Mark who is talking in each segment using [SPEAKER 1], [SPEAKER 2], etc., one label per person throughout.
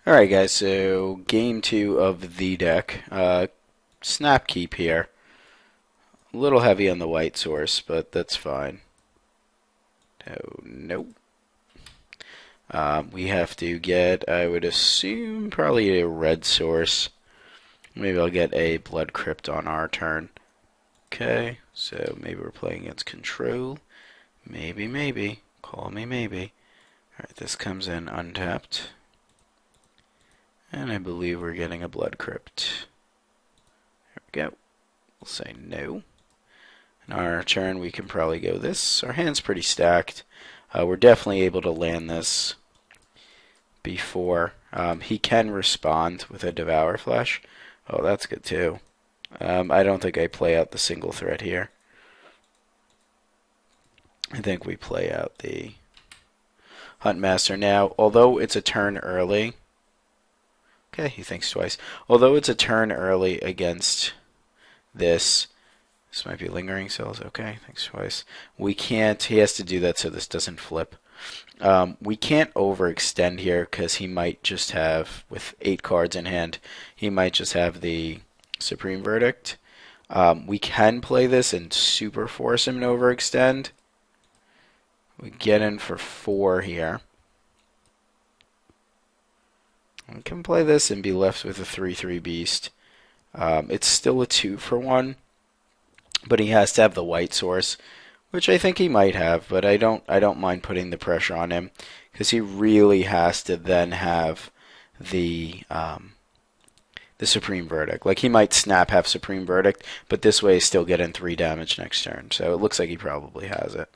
[SPEAKER 1] Alright guys, so game 2 of the deck. Snap keep here. A little heavy on the white source, but that's fine. Oh, nope. We have to get, I would assume, probably a red source. Maybe I'll get a blood crypt on our turn. Okay, so maybe we're playing against control. Maybe. Call me maybe. Alright, this comes in untapped. And I believe we're getting a blood crypt. There we go. We'll say no. On our turn, we can probably go this. Our hand's pretty stacked. We're definitely able to land this before. He can respond with a Devour Flesh. Oh, that's good too. I don't think I play out the single threat here. I think we play out the Huntmaster now. Although it's a turn early. Okay, he thinks twice. Although it's a turn early against this might be lingering cells. Okay, thanks twice. We can't. He has to do that so this doesn't flip. We can't overextend here because he might just have, with 8 cards in hand, he might just have the Supreme Verdict. We can play this and super force him to overextend. We get in for 4 here. We can play this and be left with a 3/3 beast. It's still a 2 for 1. But he has to have the white source, which I think he might have, but I don't mind putting the pressure on him because he really has to then have the Supreme Verdict. Like he might snap have Supreme Verdict, but this way he's still getting 3 damage next turn. So it looks like he probably has it.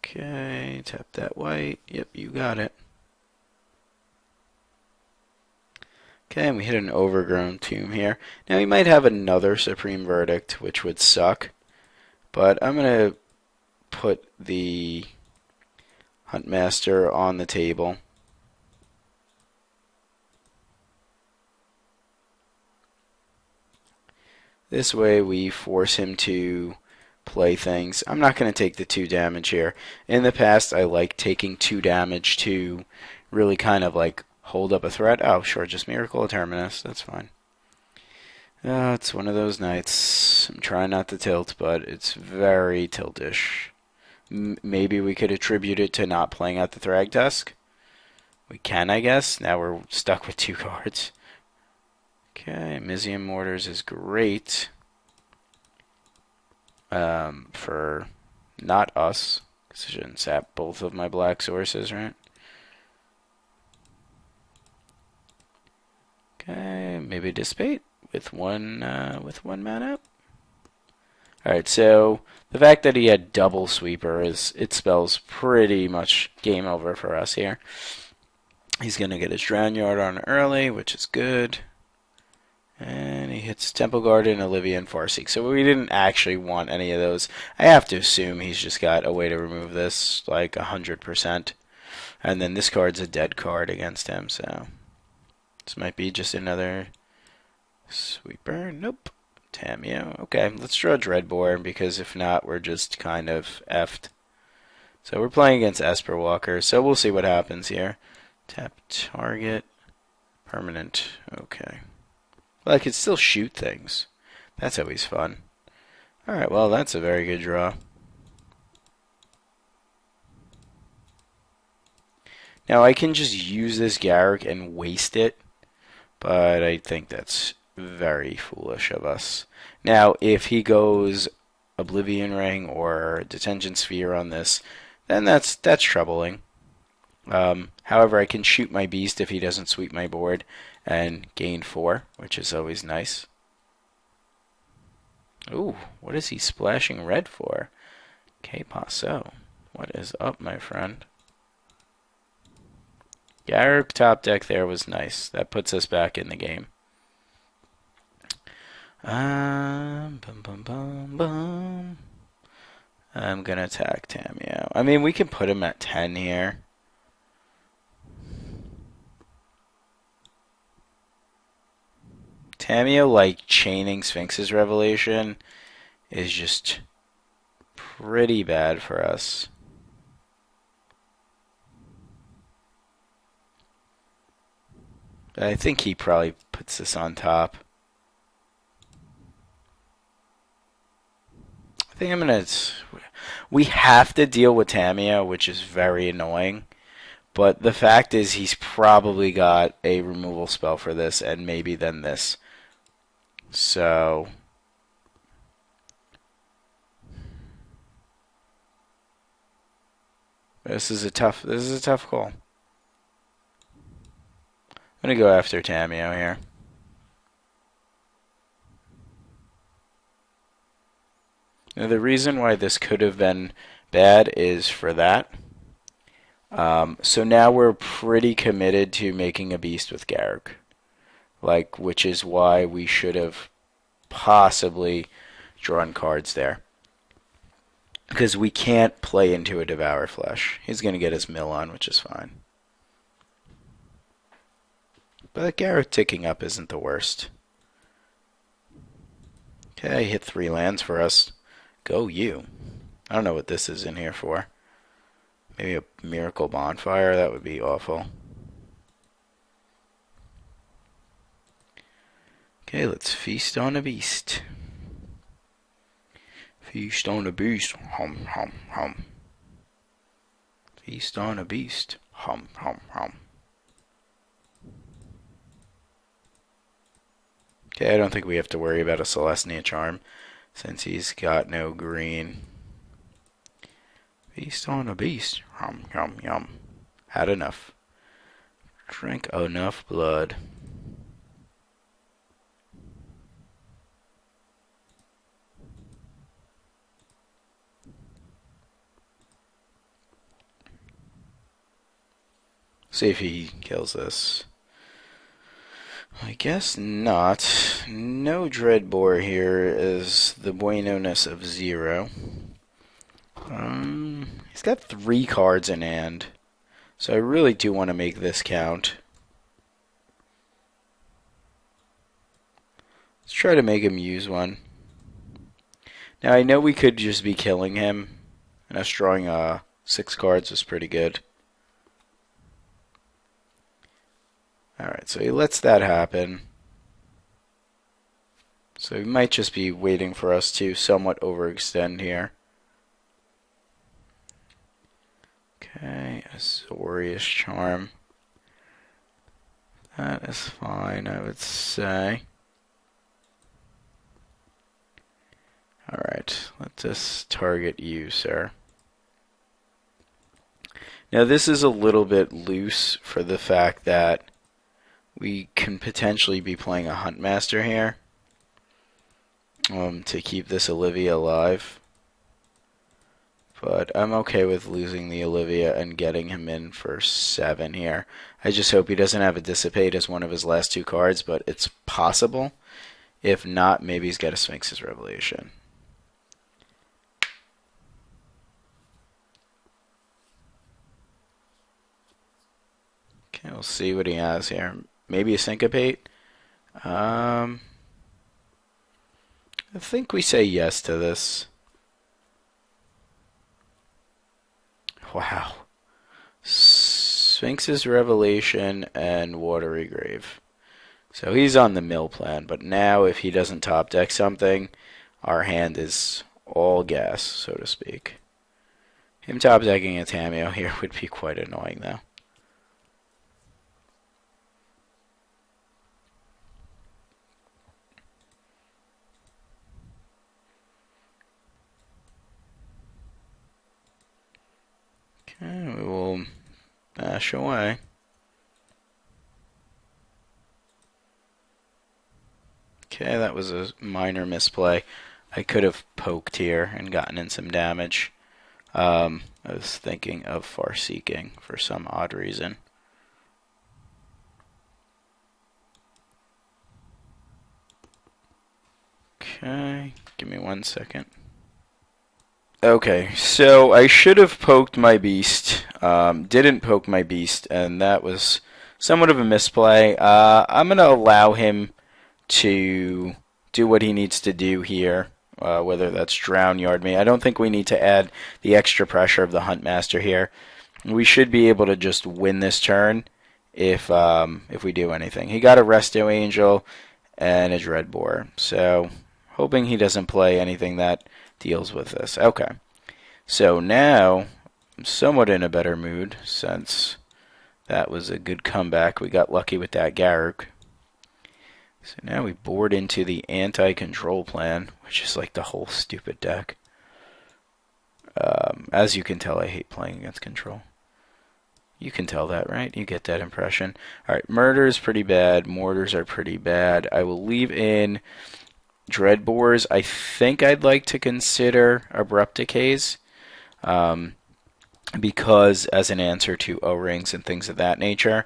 [SPEAKER 1] Okay, tap that white. Yep, you got it. Okay, and we hit an overgrown tomb here. Now he might have another Supreme Verdict, which would suck. But I'm going to put the Huntmaster on the table. This way we force him to play things. I'm not going to take the 2 damage here. In the past, I like taking 2 damage to really kind of like hold up a threat. Oh, sure, just Miracle of Terminus. That's fine. It's one of those nights. I'm trying not to tilt, but it's very tiltish. Maybe we could attribute it to not playing at the Thragtusk. We can, I guess. Now we're stuck with 2 cards. Okay, Mizium Mortars is great. For not us. Because I shouldn't sap both of my black sources, right? Okay, maybe Dissipate with one mana up. Alright, so the fact that he had double sweeper it spells pretty much game over for us here. He's gonna get his Drown Yard on early, which is good. And he hits Temple Garden, Olivia, and Farseek. So we didn't actually want any of those. I have to assume he's just got a way to remove this, like 100%. And then this card's a dead card against him, so this might be just another sweeper. Nope. Tameo. Okay, let's draw Dreadbore, because if not, we're just kind of effed. So we're playing against Esper Walker, so we'll see what happens here. Tap target. Permanent. Okay. Well, I could still shoot things. That's always fun. Alright, well, that's a very good draw. Now, I can just use this Garrick and waste it, but I think that's very foolish of us. Now, if he goes Oblivion Ring or Detention Sphere on this, then that's troubling. However, I can shoot my beast if he doesn't sweep my board and gain 4, which is always nice. Ooh, what is he splashing red for? Que paso? What is up, my friend? Garrick top deck there was nice. That puts us back in the game. Bum, bum, bum, bum. I'm gonna attack Tameo. I mean, we can put him at 10 here. Tameo, like, chaining Sphinx's Revelation is just pretty bad for us. I think he probably puts this on top. I think I'm gonna. We have to deal with Tamiya, which is very annoying. But the fact is, he's probably got a removal spell for this, and maybe then this. So this is a tough call. I'm gonna go after Tamiyo here. Now the reason why this could have been bad is for that. So now we're pretty committed to making a beast with Garruk, which is why we should have possibly drawn cards there. Because we can't play into a Devour Flesh. He's going to get his mill on, which is fine. But Garruk ticking up isn't the worst. Okay, hit 3 lands for us. Go you. I don't know what this is in here for. Maybe a Miracle Bonfire? That would be awful. Okay, let's feast on a beast. Feast on a beast. Hum, hum, hum. Feast on a beast. Hum, hum, hum. Okay, I don't think we have to worry about a Celestia Charm since he's got no green. Feast on a beast. Hum, yum, yum. Had enough. Drink enough blood. See if he kills this. I guess not. No Dreadbore here is the bueno-ness of 0. He's got 3 cards in hand. So I really do want to make this count. Let's try to make him use one. Now I know we could just be killing him. And us drawing 6 cards was pretty good. Alright, so he lets that happen. So he might just be waiting for us to somewhat overextend here. Okay, Azorius Charm. That is fine, I would say. Alright, let's just target you, sir. Now this is a little bit loose for the fact that we can potentially be playing a Huntmaster here to keep this Olivia alive. But I'm okay with losing the Olivia and getting him in for 7 here. I just hope he doesn't have a Dissipate as one of his last 2 cards, but it's possible. If not, maybe he's got a Sphinx's Revelation. Okay, we'll see what he has here. Maybe a Syncopate. I think we say yes to this. Wow. Sphinx's Revelation and Watery Grave. So he's on the mill plan, but now if he doesn't top deck something, our hand is all gas, so to speak. Him top decking a Tamiyo here would be quite annoying, though. Okay, we will bash away. Okay, that was a minor misplay. I could have poked here and gotten in some damage. I was thinking of Farseeking for some odd reason. Okay, give me 1 second. Okay, so I should have poked my beast. Didn't poke my beast, and that was somewhat of a misplay. I'm going to allow him to do what he needs to do here, whether that's drown, yard me. I don't think we need to add the extra pressure of the Huntmaster here. We should be able to just win this turn if we do anything. He got a Resto Angel and a Dreadbore, so hoping he doesn't play anything that deals with this. Okay, so now I'm somewhat in a better mood since that was a good comeback. We got lucky with that Garruk. So now we board into the anti-control plan, which is like the whole stupid deck. As you can tell, I hate playing against control. You can tell that, right? You get that impression. Alright, Murder is pretty bad. Mortars are pretty bad. I will leave in Dreadbores. I think I'd like to consider Abrupt Decays. Because as an answer to O-Rings and things of that nature.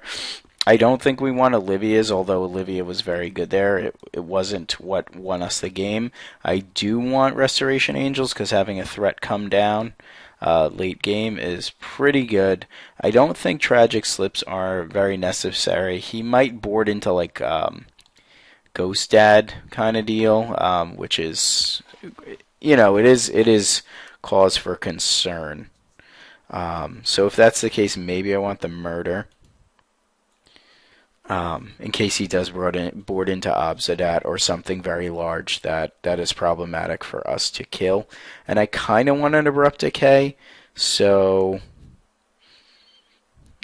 [SPEAKER 1] I don't think we want Olivia's, although Olivia was very good there. It wasn't what won us the game. I do want Restoration Angels because having a threat come down late game is pretty good. I don't think Tragic Slips are very necessary. He might board into like Ghost Dad kind of deal, which is, you know, it is cause for concern. So if that's the case, maybe I want the Murder. In case he does board into Obsidat or something very large that is problematic for us to kill. And I kind of want an Abrupt Decay, so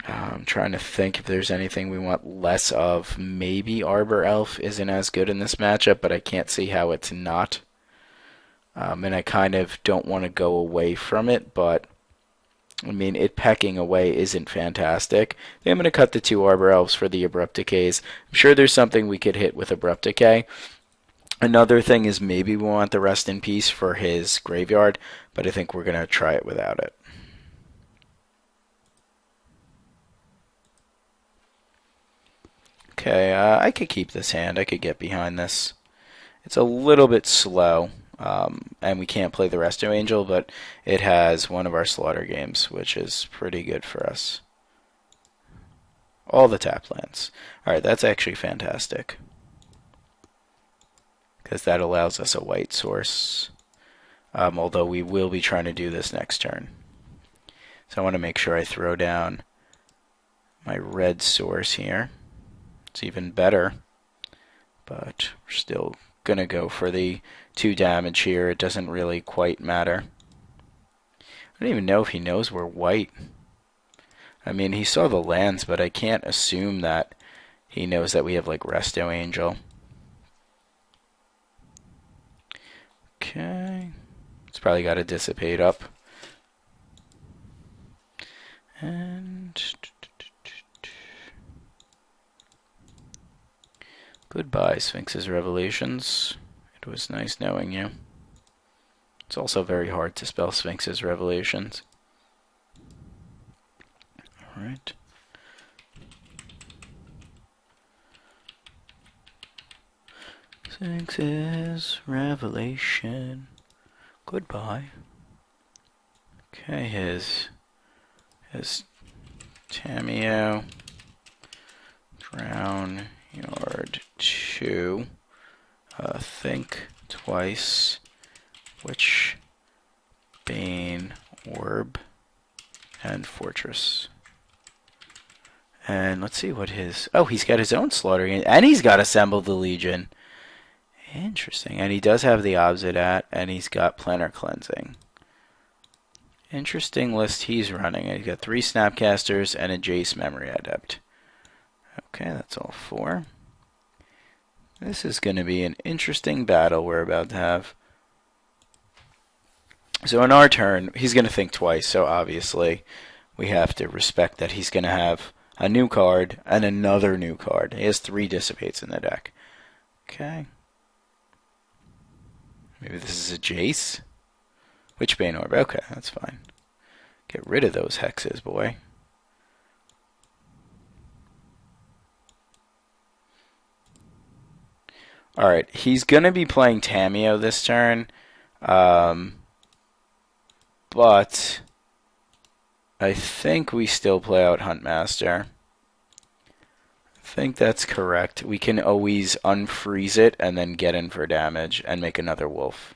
[SPEAKER 1] I'm trying to think if there's anything we want less of. Maybe Arbor Elf isn't as good in this matchup, but I can't see how it's not. And I kind of don't want to go away from it, but I mean, it pecking away isn't fantastic. I'm going to cut the 2 Arbor Elves for the Abrupt Decays. I'm sure there's something we could hit with Abrupt Decay. Another thing is maybe we want the Rest in Peace for his graveyard, but I think we're going to try it without it. Okay, I could keep this hand. I could get behind this. It's a little bit slow. And we can't play the Resto Angel, but it has one of our Slaughter games, which is pretty good for us. All the tap lands. Alright, that's actually fantastic. Because that allows us a white source. Although we will be trying to do this next turn. So I want to make sure I throw down my red source here. It's even better. But we're still going to go for the 2 damage here. It doesn't really quite matter. I don't even know if he knows we're white. I mean, he saw the lands, but I can't assume that he knows that we have like Resto Angel. Okay. It's probably got to dissipate up. And goodbye, Sphinx's Revelations. It was nice knowing you. It's also very hard to spell Sphinx's Revelations. Alright. Sphinx's Revelation. Goodbye. Okay, his Tamiyo. Drown Yard 2. Think twice. Which Bane Orb and Fortress. And let's see what his... Oh, he's got his own Slaughter, and he's got Assemble the Legion. Interesting. And he does have the Obsidat, and he's got Planar Cleansing. Interesting list he's running. He's got 3 Snapcasters and a Jace Memory Adept. Okay, that's all 4. This is going to be an interesting battle we're about to have. So in our turn, he's going to think twice, so obviously we have to respect that he's going to have a new card and another new card. He has 3 Dissipates in the deck. Okay. Maybe this is a Jace? Which Bane Orb? Okay, that's fine. Get rid of those hexes, boy. Alright, he's going to be playing Tamiyo this turn. But I think we still play out Huntmaster. I think that's correct. We can always unfreeze it and then get in for damage and make another wolf.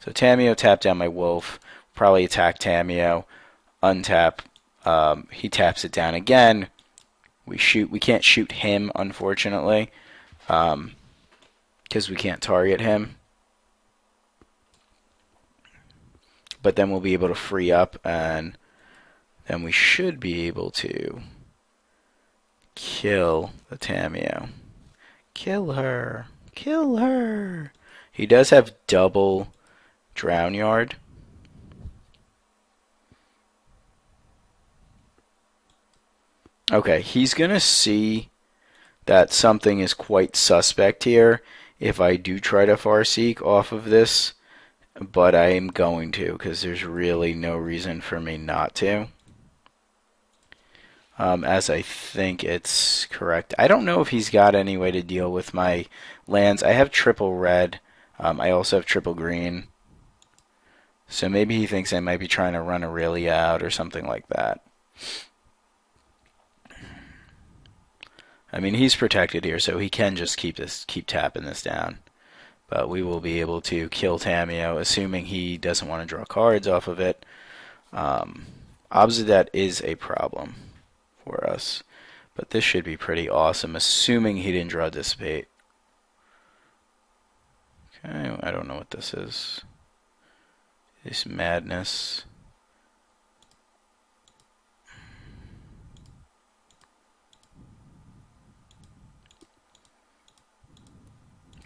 [SPEAKER 1] So Tamiyo, tap down my wolf. Probably attack Tamiyo. Untap. He taps it down again. We can't shoot him, unfortunately, because we can't target him. But then we'll be able to free up, and then we should be able to kill the Tameo. Kill her. Kill her. He does have double Drown Yard. Okay, he's going to see that something is quite suspect here if I do try to Farseek off of this, but I am going to because there's really no reason for me not to. As I think it's correct. I don't know if he's got any way to deal with my lands. I have triple red. I also have triple green. So maybe he thinks I might be trying to run Aurelia out or something like that. I mean, he's protected here, so he can just keep tapping this down. But we will be able to kill Tameo, assuming he doesn't want to draw cards off of it. Obsidat is a problem for us, but this should be pretty awesome, assuming he didn't draw Dissipate. Okay, I don't know what this is. This madness.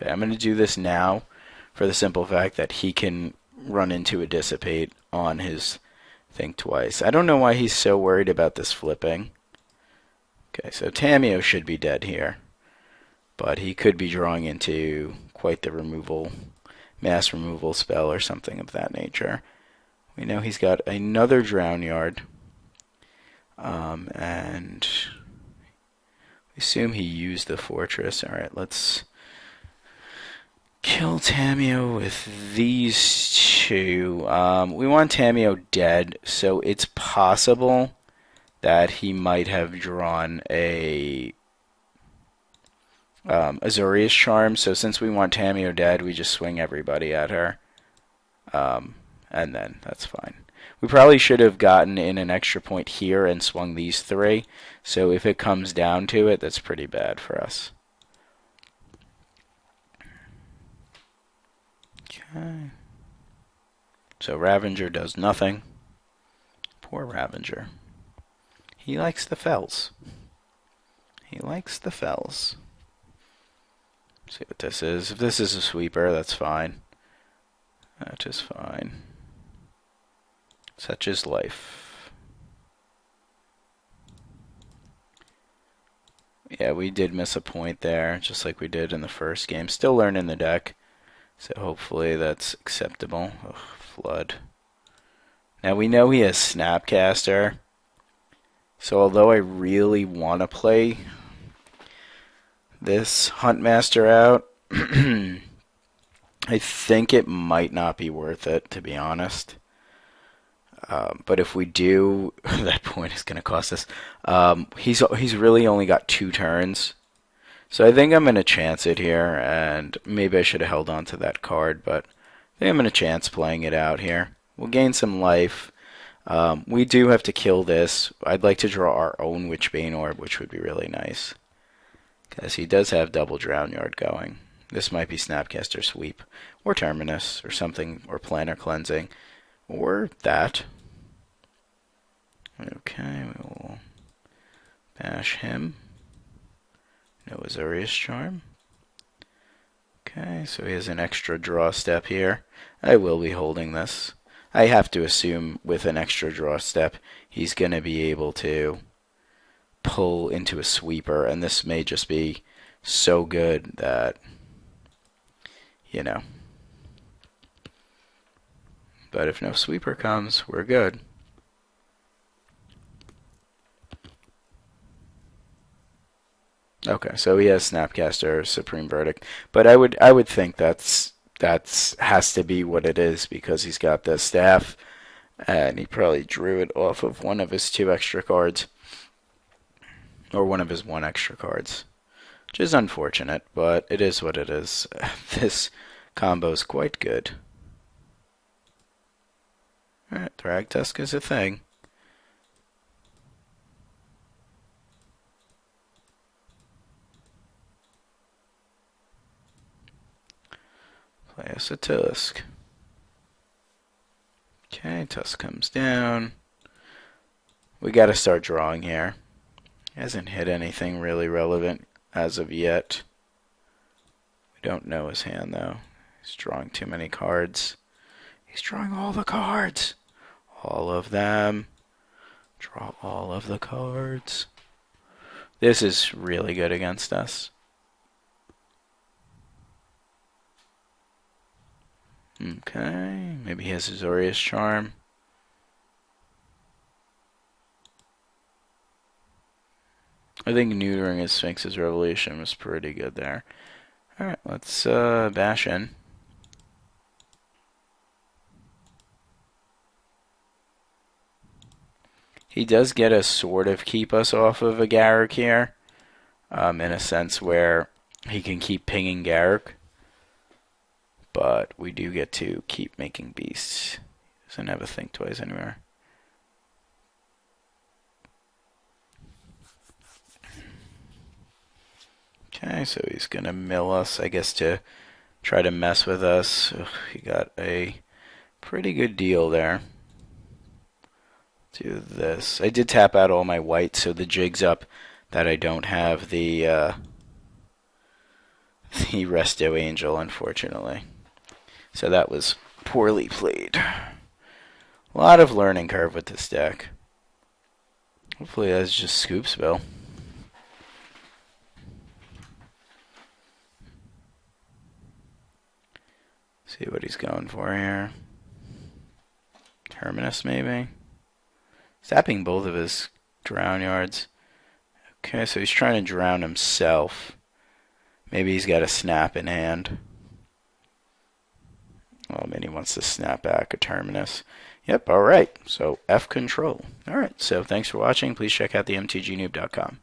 [SPEAKER 1] Okay, I'm going to do this now for the simple fact that he can run into a Dissipate on his thing twice. I don't know why he's so worried about this flipping. Okay, so Tameo should be dead here, but he could be drawing into quite the mass removal spell or something of that nature. We know he's got another Drown Yard, and we assume he used the fortress. Alright, let's kill Tameo with these two. We want Tameo dead, so it's possible that he might have drawn a Azorius Charm. So since we want Tameo dead, we just swing everybody at her. And then that's fine. We probably should have gotten in an extra point here and swung these three. So if it comes down to it, that's pretty bad for us. Okay. So Ravager does nothing. Poor Ravager. He likes the fells. He likes the fells. Let's see what this is. If this is a sweeper, that's fine. That is fine. Such is life. Yeah, we did miss a point there, just like we did in the first game. Still learning the deck, so hopefully that's acceptable. Ugh, Flood. Now we know he has Snapcaster, so although I really want to play this Huntmaster out, I think it might not be worth it, to be honest. But if we do, that point is going to cost us. He's really only got 2 turns, so I think I'm going to chance it here, and maybe I should have held on to that card, but I think I'm going to chance playing it out here. We'll gain some life. We do have to kill this. I'd like to draw our own Witchbane Orb, which would be really nice, because he does have double Drown Yard going. This might be Snapcaster Sweep, or Terminus, or something, or Planar Cleansing, or that. Okay, we will bash him. No Azorius Charm. Okay, so he has an extra draw step here. I will be holding this. I have to assume with an extra draw step, he's going to be able to pull into a sweeper, and this may just be so good that, you know. But if no sweeper comes, we're good. Okay, so he has Snapcaster, Supreme Verdict, but I would think that's has to be what it is, because he's got the staff, and he probably drew it off of one of his 2 extra cards, or one of his 1 extra cards, which is unfortunate, but it is what it is. This combo is quite good. Alright, Thragtusk is a thing. Play us a Tusk. Okay, Tusk comes down. We got to start drawing here. Hasn't hit anything really relevant as of yet. We don't know his hand, though. He's drawing too many cards. He's drawing all the cards. All of them. Draw all of the cards. This is really good against us. Okay, maybe he has Azorius Charm. I think neutering his Sphinx's Revelation was pretty good there. Alright, let's bash in. He does get to sort of keep us off of a Garruk here, in a sense where he can keep pinging Garruk. But we do get to keep making beasts. Doesn't have a think twice anywhere. Okay, so he's going to mill us, I guess, to try to mess with us. Ugh, he got a pretty good deal there. Do this. I did tap out all my white, so the jig's up that I don't have the Resto Angel, unfortunately. So that was poorly played. A lot of learning curve with this deck. Hopefully that's just Scoop Spell. See what he's going for here. Terminus, maybe? Zapping both of his drown yards. Okay, so he's trying to drown himself. Maybe he's got a snap in hand. Oh, maybe he wants to snap back a Terminus. Yep, alright. So F control. Alright, so thanks for watching. Please check out themtgnoob.com.